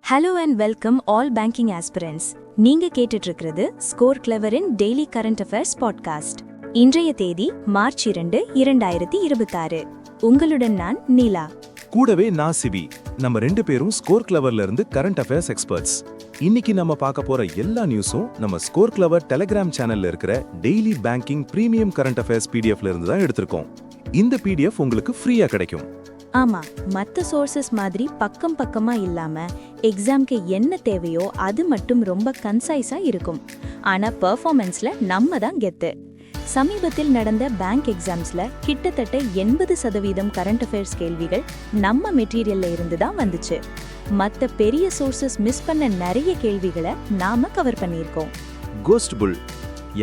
Hello and welcome all banking aspirants. நீங்க கேட்டுட்டு இருக்கிறது ஸ்கோர் கிளவரின் டெய்லி கரண்ட் அஃபேர்ஸ் பாட்காஸ்ட். இன்றைய தேதி மார்ச் 2, 2026. உங்களுடன் நான் நீலா. கூடவே நான் சிவி. நம்ம ரெண்டு பேரும் ஸ்கோர் கிளவர்ல இருந்து கரண்ட் அஃபேர்ஸ் எக்ஸ்பர்ட்ஸ். இன்னைக்கு நம்ம பார்க்க போற எல்லா நியூஸும் நம்ம ஸ்கோர் கிளவர் டெலிகிராம் சேனல்ல இருக்கிற daily banking premium current affairs பிடிஎஃப்ல இருந்து தான் எடுத்திருக்கோம். இந்த பிடிஎஃப் உங்களுக்கு ஃப்ரீயா கிடைக்கும். ஆமா, மற்ற சோர்சஸ் மாதிரி பக்கம் பக்கமா இல்லாம எக்ஸாம்க்கு என்ன தேவையோ அது மட்டும் ரொம்ப கன்சைஸா இருக்கும். ஆனா பெர்ஃபார்மன்ஸ்ல நம்ம தான் கெத்து. சமீபத்தில் நடந்த பேங்க் எக்ஸாம்ஸ்ல கிட்டத்தட்ட 80% கரண்ட் அஃபேர்ஸ் கேள்விகள் நம்ம மெட்டீரியல்ல இருந்து தான் வந்துச்சு. மற்ற பெரிய சோர்சஸ் மிஸ் பண்ண நிறைய கேள்விகளை நாம கவர் பண்ணியிருக்கோம். கோஸ்ட் புல்.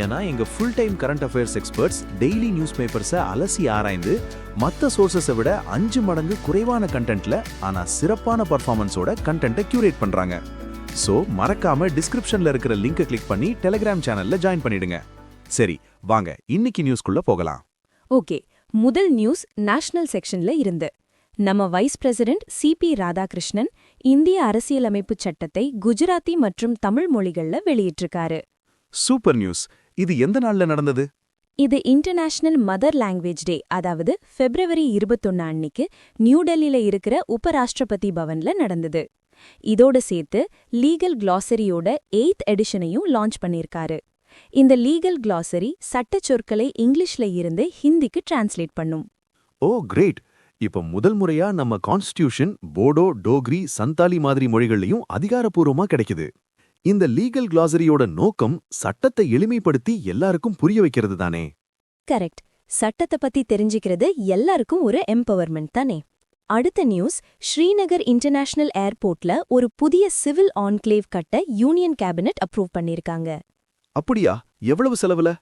ஏன்னா எங்க full time current affairs experts daily news பேப்பர்ஸை அலசி ஆராய்ந்து மற்ற சோர்சஸை விட 5 மடங்கு குறைவான கண்டென்ட்ல ஆனா சிறப்பான பர்ஃபார்மன்ஸோட கண்டென்ட்டை கியூரேட் பண்றாங்க. சோ மறக்காம டிஸ்கிரிப்ஷன்ல இருக்கிற லிங்கை கிளிக் பண்ணி டெலிகிராம் சேனல்ல ஜாயின் பண்ணிடுங்க. சரி, வாங்க இன்னைக்கு நியூஸ்க்குள்ள போகலாம். ஓகே, முதல் நியூஸ் நேஷனல் செக்ஷன்ல இருந்து. நம்ம வைஸ் பிரசிடென்ட் சிபி ராதாகிருஷ்ணன் இந்திய அரசியலமைப்பு சட்டத்தை குஜராத்தி மற்றும் தமிழ் மொழிகள்ல வெளியிட்டிருக்காரு. Super news. இது எந்த நாள்ல நடந்தது? இது இன்டர்நேஷனல் மதர் லாங்குவேஜ் டே, அதாவது February 21 அன்னைக்கு நியூ டெல்லியில இருக்கிற உபராஷ்டிரபதி பவன்ல நடந்தது. இதோட சேர்த்து லீகல் கிளாசரியோட 8th எடிஷனையும் லான்ச் பண்ணிருக்காரு. இந்த லீகல் கிளாசரி சட்ட சொற்களை இங்கிலீஷ்ல இருந்து ஹிந்திக்கு டிரான்ஸ்லேட் பண்ணும். ஓ கிரேட். இப்ப முதல் முறையா நம்ம கான்ஸ்டிடியூஷன் போடோ, டோக்ரி, சந்தாலி மாதிரி மொழிகள்லயும் அதிகாரப்பூர்வமா கிடைக்குது. இந்த லீகல் கிளாசரியோட நோக்கம் சட்டத்தை எளிமைப்படுத்தி எல்லாருக்கும் புரிய வைக்கிறது தானே? கரெக்ட். சட்டத்தை பத்தி தெரிஞ்சுக்கிறது எல்லாருக்கும் ஒரு எம்பவர்மெண்ட் தானே. அடுத்த நியூஸ், ஸ்ரீநகர் இன்டர்நேஷனல் ஏர்போர்ட்ல ஒரு புதிய சிவில் ஆன்க்ளேவ் கட்ட யூனியன் கேபினட் அப்ரூவ் பண்ணிருக்காங்க. அப்படியா? எவ்வளவு செலவுல?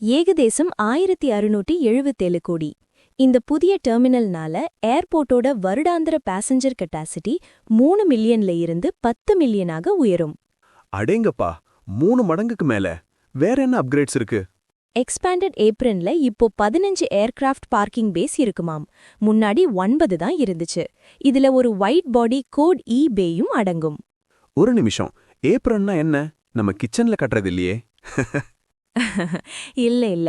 ஏகதேசம் 1677 கோடி. இந்த புதிய டெர்மினல்னால ஏர்போர்ட்டோட வருடாந்திர பேசஞ்சர் கெப்பாசிட்டி 3 மில்லியன்ல இருந்து 10 மில்லியனாக உயரும். அடேங்கப்பா, 3 மடங்குக்கு மேல. வேற என்ன அப்கிரேட்ஸ் இருக்கு? எக்ஸ்பேண்டட் ஏப்ரன்ல இப்போ 15 ஏர்கிராஃப்ட் பார்க்கிங் பேஸ் இருக்குமாம். முன்னாடி 9 தான் இருந்துச்சு. இதுல ஒரு ஒயிட் பாடி கோட் இ பேயும் அடங்கும். ஒரு நிமிஷம், ஏப்ரன்னா என்ன? நம்ம கிச்சன்ல கட்டுறது இல்லையே. இல்ல,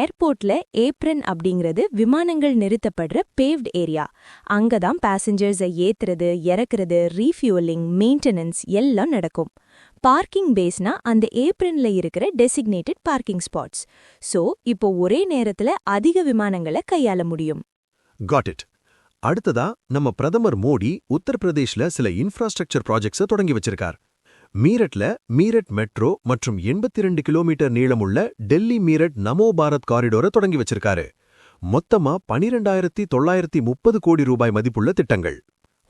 ஏர்போர்ட்ல ஏப்ரன் அப்படிங்கிறது விமானங்கள் நிறுத்தப்படுற பேவ்ட் ஏரியா. அங்கதான் பேசஞ்சர்ஸை ஏத்துறது, இறக்குறது, ரீஃபியூலிங், மெயின்டெனன்ஸ் எல்லாம் நடக்கும். பார்க்கிங் பேஸ்னா அந்த ஏப்ரன்ல இருக்கிற டெசிக்னேட்டட் பார்க்கிங் ஸ்பாட்ஸ். சோ இப்போ ஒரே நேரத்துல அதிக விமானங்களை கையாள முடியும். Got it. அடுத்ததா நம்ம பிரதமர் மோடி உத்தரப்பிரதேஷ்ல சில இன்ஃப்ராஸ்ட்ரக்சர் ப்ராஜெக்ட்ஸை தொடங்கி வச்சிருக்கார். மீரட்ல மீரட் மெட்ரோ மற்றும் 82 கிலோமீட்டர் நீளமுள்ள டெல்லி மீரட் நமோ பாரத் காரிடோரை தொடங்கி வச்சிருக்காரு. மொத்தமா 12,930 கோடி ரூபாய் மதிப்புள்ள திட்டங்கள்.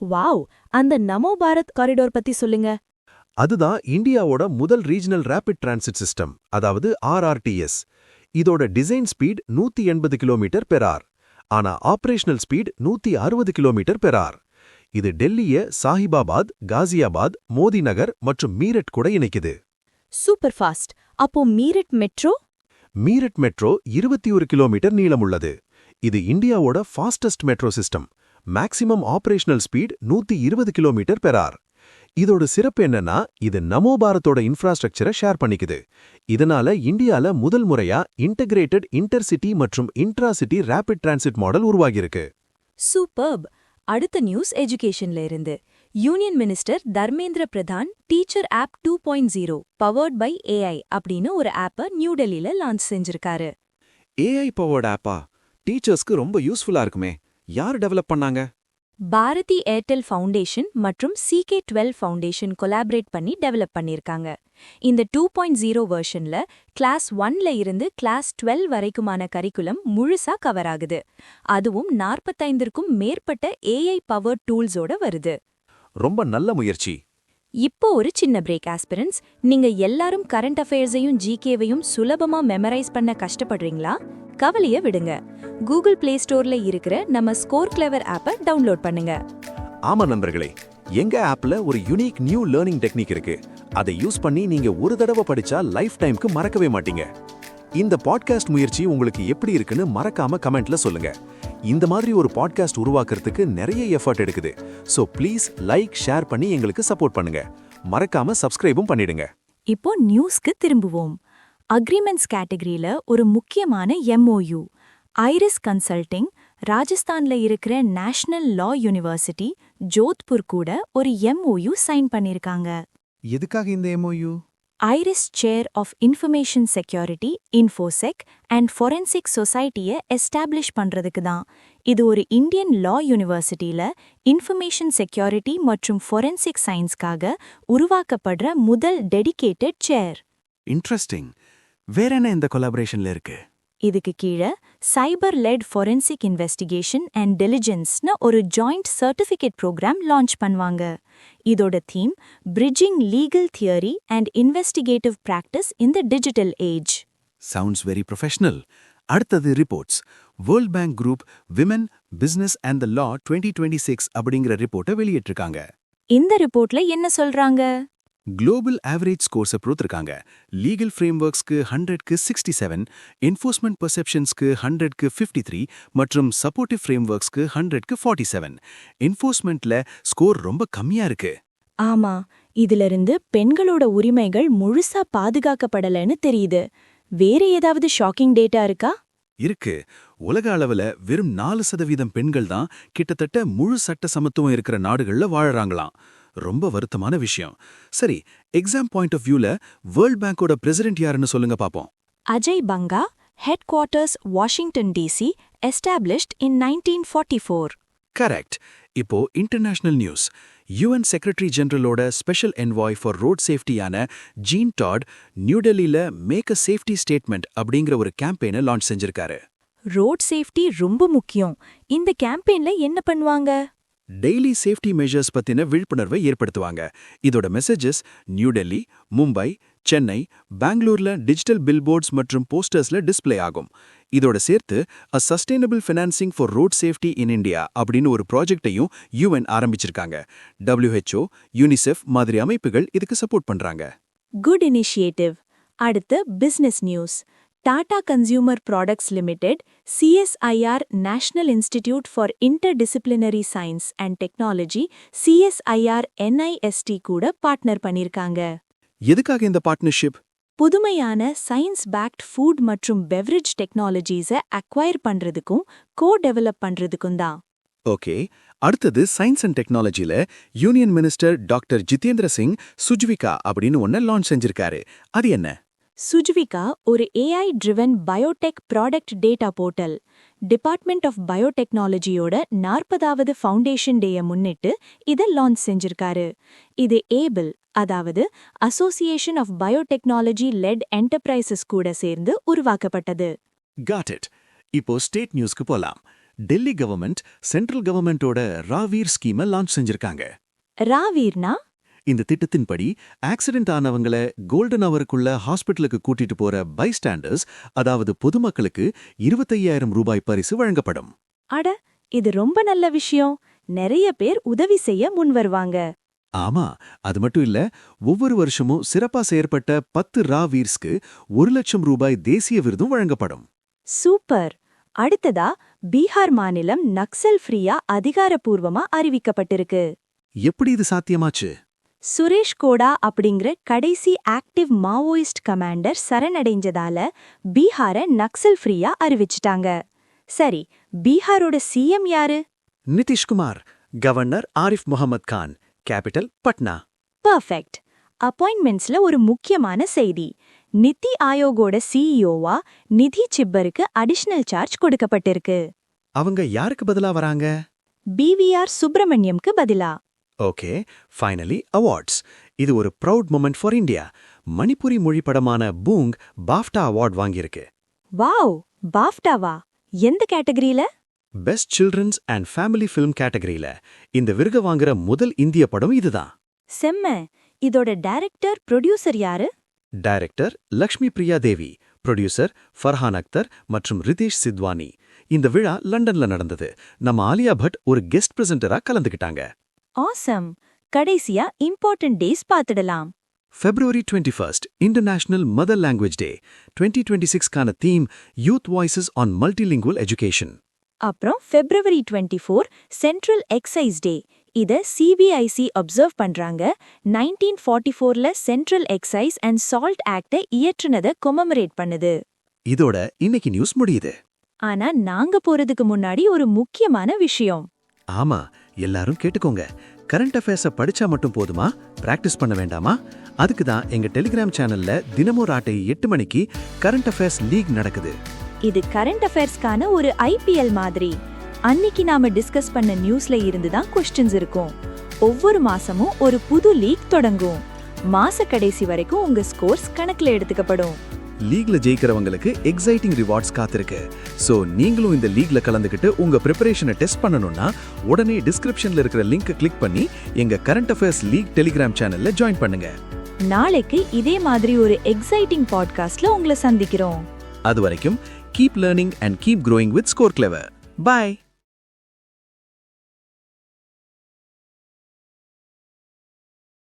வாவ், அந்த நமோ பாரத் காரிடோர் பத்தி சொல்லுங்க. அதுதான் இந்தியாவோட முதல் ரீஜனல் ரேபிட் டிரான்சிட் சிஸ்டம், அதாவது RRTS. இதோட design speed 180 kilometre per hour. ஆனா operational speed 160 kilometre per hour. இது டெல்லிய சாஹிபாபாத், காசியாபாத், மோதி நகர் மற்றும் மீரட் கூட இணைக்குது. Super fast. அப்போ Meerut metro? Meerut metro 21 kilometre நீளமுள்ளது. இது இந்தியாவோட fastest metro system. Maximum operational speed 120 kilometre per hour. இதோட சிறப்பு என்னன்னா, இது நமோ பாரத்தோட இன்ஃப்ராஸ்ட்ரக்சரை ஷேர் பண்ணிக்குது. இதனால இந்தியால முதல் முறையா இன்டகிரேட்டட் இன்டர்சிட்டி மற்றும் இன்ட்ராசிட்டி ரேபிட் டிரான்சிட் மாடல் உருவாகியிருக்கு. சூப்பர்ப். அடுத்த நியூஸ் எஜுகேஷன்ல இருந்து. Union minister Dharmendra Pradhan teacher app 2.0 powered by AI அப்படின்னு ஒரு ஆப்பை நியூ டெல்லியில லான்ச் செஞ்சிருக்காரு. AI பவர்ட் ஆப்பா? டீச்சர்ஸ்க்கு ரொம்ப யூஸ்ஃபுல்லா இருக்குமே. யார் டெவலப் பண்ணாங்க? பாரதி ஏர்டெல் ஃபவுண்டேஷன் மற்றும் CK12 ஃபவுண்டேஷன் கொலாபரேட் பண்ணி டெவலப் பண்ணிருக்காங்க. இந்த 2.0 வெர்ஷன்ல கிளாஸ் 1ல இருந்து கிளாஸ் 12 வரைக்குமான கரிக்குலம் முழுசா கவர் ஆகுது. அதுவும் 45க்கும் மேற்பட்ட AI பவர் டூல்ஸோட வருது. ரொம்ப நல்ல முயற்சி. இப்போ ஒரு சின்ன பிரேக் ஆஸ்பிரன்ஸ். நீங்க எல்லாரும் கரண்ட் அஃபேர்ஸையும் ஜிகேவையும் சுலபமா மெமரைஸ் பண்ண கஷ்டப்படுறீங்களா? கவலைய விடுங்க. கூகுள் பிளே ஸ்டோர்ல இருக்கிற நம்ம ஸ்கோர் கிளவர் ஆப்பை டவுன்லோட் பண்ணுங்க. ஆமா நண்பர்களே, எங்க ஆப்ல ஒரு யூனிக் நியூ லேர்னிங் டெக்னிக் இருக்கு. அதை யூஸ் பண்ணி நீங்க ஒரு தடவை படிச்சா லைஃப் டைம்க்கு மறக்கவே மாட்டீங்க. இந்த பாட்காஸ்ட் முயற்சி உங்களுக்கு எப்படி இருக்குன்னு மறக்காம கமெண்ட்ல சொல்லுங்க. இந்த மாதிரி ஒரு பாட்காஸ்ட் உருவாக்குறதுக்கு நிறைய எஃபர்ட் எடுக்குது. சோ ப்ளீஸ் லைக், ஷேர் பண்ணி எங்களுக்கு சப்போர்ட் பண்ணுங்க. மறக்காம சப்ஸ்கிரைபும் பண்ணிடுங்க. இப்போ நியூஸ்க்கு திரும்புவோம். அக்ரிமெண்ட்ஸ் கேட்டகரியில ஒரு முக்கியமான MOU. ஐரிஸ் கன்சல்டிங், ராஜஸ்தான்ல இருக்கிற நேஷனல் லா யூனிவர்சிட்டி, ஜோத்பூர் கூட ஒரு MOU சைன் பண்ணிருக்காங்க. எதுக்காக இந்த MOU? Iris chair of information security, Infosec and forensic சொசைட்டியை எஸ்டாப்ளிஷ் பண்றதுக்கு தான். இது ஒரு இந்தியன் லா யூனிவர்சிட்டியில இன்ஃபர்மேஷன் செக்யூரிட்டி மற்றும் ஃபொரென்சிக் சயின்ஸ்க்காக உருவாக்கப்படுற முதல் டெடிகேட்டட் சேர். இன்ட்ரெஸ்டிங். வேற என்ன இந்த கொலாபரேஷன்ல இருக்கு? இதுக்கு கீழே cyber led forensic investigation and டெலிஜென்ஸ்னு ஒரு ஜாயிண்ட் சர்டிஃபிகேட் ப்ரோக்ராம் லான்ச் பண்ணுவாங்க. இதோட theme bridging legal theory and investigative practice in the digital age. Sounds very professional. அடுத்தது reports. World Bank Group women, business and the law 2026 அப்படிங்கிற ரிப்போர்ட்டை வெளியிட்டிருக்காங்க. இந்த ரிப்போர்ட்ல என்ன சொல்றாங்க? குளோபல் ஆவரேஜ் ஸ்கோர்ஸை பொறுத்திருக்காங்க. லீகல் ஃப்ரேம்வொர்க்ஸ்க்கு 100க்கு 67, என்ஃபோர்ஸ்மெண்ட் பெர்செப்ஷன்ஸ்க்கு 100க்கு 53 மற்றும் சப்போர்ட்டிவ் ஃப்ரேம்வொர்க்ஸ்க்கு 100க்கு 47. என்ஃபோர்ஸ்மெண்ட்ல ஸ்கோர் ரொம்ப கம்மியா இருக்கு. ஆமா, இதிலிருந்து பெண்களோட உரிமைகள் முழுசா பாதுகாக்கப்படலன்னு தெரியுது. வேற ஏதாவது ஷாக்கிங் டேட்டா இருக்கா? இருக்கு. உலக அளவுல வெறும் 4% பெண்கள் தான் கிட்டத்தட்ட முழு சட்ட சமத்துவம் இருக்கிற நாடுகள்ல வாழறாங்களாம். ரொம்ப வருத்தமான விஷயம். சரி, எக்ஸாம் பாயிண்ட் ஆஃப் வியூல வேர்ல்ட் பேங்கோட பிரசிடென்ட் யாருன்னு சொல்லுங்க பாப்போம். Ajay Banga, headquarters Washington DC, established in 1944. Correct. இப்போ இன்டர்நேஷனல் நியூஸ். UN செக்ரட்டரி ஜெனரலோட ஸ்பெஷல் என்வாய் ஃபார் ரோட் சேஃப்டியான ஜீன் டாட் நியூடெல்லியில மேக் அ சேஃப்டி ஸ்டேட்மெண்ட் அப்படிங்கிற ஒரு கேம்பெயினை லான்ச் செஞ்சிருக்காரு. ரோட் சேஃப்டி ரொம்ப முக்கியம். இந்த கேம்பெயின்ல என்ன பண்ணுவாங்க? டெய்லி சேஃப்டி மெஷர்ஸ் பத்தின விழிப்புணர்வை ஏற்படுத்துவாங்க. இதோட மெசேஜஸ் நியூடெல்லி, மும்பை, சென்னை, பெங்களூர்ல டிஜிட்டல் பில்போர்ட்ஸ் மற்றும் போஸ்டர்ஸ்ல டிஸ்ப்ளே ஆகும். இதோட சேர்த்து அ sustainable financing for road safety in India அப்படின்னு ஒரு ப்ராஜெக்டையும் UN ஆரம்பிச்சிருக்காங்க. WHO, UNICEF மாதிரி அமைப்புகள் இதுக்கு சப்போர்ட் பண்றாங்க. Good initiative. அடுத்து business news. Tata consumer products limited, CSIR national institute for interdisciplinary science and technology, CSIR NIST கூட பார்ட்னர் பண்ணிருக்காங்க. எதுக்காக இந்த பார்ட்னர்ஷிப்? புதுமையான சயின்ஸ் பேக்ட் ஃபுட் மற்றும் பெவரேஜ் டெக்னாலஜிஸை அக்வயர் பண்றதுக்கும் டெவலப் பண்றதுக்கும் தான். ஓகே. அடுத்தது சயின்ஸ் அண்ட் டெக்னாலஜில union minister doctor Jitendra Singh Sujvika அப்படின்னு ஒன்ன லான்ச் செஞ்சிருக்காரு. அது என்ன? சுஜ்விகா ஒரு AI driven biotech product data portal. Department of பயோடெக்னாலஜியோட 40வது ஃபவுண்டேஷன் டேயை முன்னிட்டு இதை லான்ச் செஞ்சிருக்காரு. இது ஏபிள், அதாவது association of biotechnology led enterprises கூட சேர்ந்து உருவாக்கப்பட்டது. Got it. இப்போ ஸ்டேட் நியூஸ்க்கு போலாம். டெல்லி கவர்மெண்ட் சென்ட்ரல் கவர்மெண்டோட ராவீர் ஸ்கீமை லான்ச் செஞ்சிருக்காங்க. ராவீர்னா? இந்த திட்டத்தின்படி ஆக்சிடென்ட் ஆனவங்கள கோல்டன் அவருக்குள்ள ஹாஸ்பிட்டலுக்கு கூட்டிட்டு போற பைஸ்டாண்டர்ஸ், அதாவது பொதுமக்களுக்கு 25,000 ரூபாய் பரிசு வழங்கப்படும். அட, இது ரொம்ப நல்ல விஷயம். நிறைய பேர் உதவி செய்ய முன்வருவாங்க. ஆமா, அது மட்டும் இல்ல, ஒவ்வொரு வருஷமும் சிறப்பா செயற்பட்ட 10 ராவீர்ஸ்க்கு 1,00,000 ரூபாய் தேசிய விருதும் வழங்கப்படும். சூப்பர். அடுத்ததா பீகார் மாநிலம் நக்சல் ஃப்ரீயா அதிகாரப்பூர்வமா அறிவிக்கப்பட்டிருக்கு. எப்படி இது சாத்தியமாச்சு? சுரேஷ் கோடா அப்படிங்கிற கடைசி ஆக்டிவ் மாவோயிஸ்ட் கமாண்டர் சரணடைஞ்சதால பீகாரை நக்சல் ஃப்ரீயா அறிவிச்சிட்டாங்க. சரி, பீகாரோட CM யாரு? Nitish Kumar. Governor Arif Mohammad Khan. Capital Patna. Perfect. அப்பாயின்மெண்ட்ஸ்ல ஒரு முக்கியமான செய்தி. நிதி ஆயோகோட CEOவா நிதி சிப்பருக்கு அடிஷனல் சார்ஜ் கொடுக்கப்பட்டிருக்கு. அவங்க யாருக்கு பதிலா வராங்க? BVR சுப்பிரமணியம்க்கு பதிலா. Okay, finally awards. இது ஒரு proud moment for India. Manipuri மொழி படமான பூங் பாஃப்டா அவார்ட் வாங்கியிருக்கு. வாவ், பாஃப்டாவா? எந்த கேட்டகரியில? Best children's and family film கேட்டகரியில. இந்த விருது வாங்குற முதல் இந்திய படம் இதுதான். செம்ம. இதோட டைரக்டர், ப்ரொடியூசர் யாரு? டைரக்டர் லக்ஷ்மி பிரியா தேவி, ப்ரொடியூசர் ஃபர்ஹான் அக்தர் மற்றும் ரிதேஷ் சித்வானி. இந்த விழா லண்டன்ல நடந்தது. நம்ம ஆலியா பட் ஒரு கெஸ்ட் பிரசன்டரா கலந்துக்கிட்டாங்க. ஆசம். கடைசியா இம்பார்ட்டன்ட் டேஸ் பார்த்துடலாம். February 21st, International Mother Language Day. 2026கான தீம் Youth Voices on Multilingual Education. அப்புறம் February 24 சென்ட்ரல் எக்ஸைஸ் டே. இத சிபிஐசி அப்சர்வ் பண்றாங்க. 1944ல சென்ட்ரல் எக்ஸைஸ் அண்ட் சால்ட் ஆக்ட இயற்றுனதை கொமமரேட் பண்ணுது. இதோட இன்னைக்கு நியூஸ் முடியுது. ஆனா நாங்க போறதுக்கு முன்னாடி ஒரு முக்கியமான விஷயம். ஆமா, எல்லாரும் கேட்டுக்கோங்க. கரண்ட் அஃபேர்ஸை படிச்சா மட்டும் போதுமா? பிராக்டிஸ் பண்ண வேண்டாமா? அதுக்கு தான் எங்க டெலிகிராம் சேனல்ல தினமும் ராட்டை 8 மணிக்கு கரண்ட் அஃபேர்ஸ் லீக் நடக்குது. இது கரண்ட் அஃபேர்ஸ்க்கான ஒரு ஐபிஎல் மாதிரி. அன்னிக்கு நாம டிஸ்கஸ் பண்ண நியூஸ்ல இருந்து தான் கொஸ்டின்ஸ் இருக்கும். ஒவ்வொரு மாசமும் ஒரு புது லீக் தொடங்கும். மாச கடைசி வரைக்கும் உங்க ஸ்கோர்ஸ் கணக்குல எடுத்துக்கப்படும். லீக்ல ஜெயிக்கிறவங்களுக்கு எக்ஸைட்டிங் ரிவார்ட்ஸ் காத்திருக்கு. சோ நீங்களும் இந்த லீக்ல கலந்துக்கிட்டு உங்க ப்ரிப்பரேஷனை டெஸ்ட் பண்ணணும்னா உடனே டிஸ்கிரிப்ஷன்ல இருக்கிற லிங்கை கிளிக் பண்ணி எங்க கரண்ட் அஃபேர்ஸ் லீக் டெலிகிராம் சேனல்ல ஜாயின் பண்ணுங்க. நாளைக்கு இதே மாதிரி ஒரு எக்ஸைட்டிங் பாட்காஸ்ட்ல உங்களை சந்திக்கிறோம். அது வரைக்கும் keep learning and keep growing with Score Clever. Bye.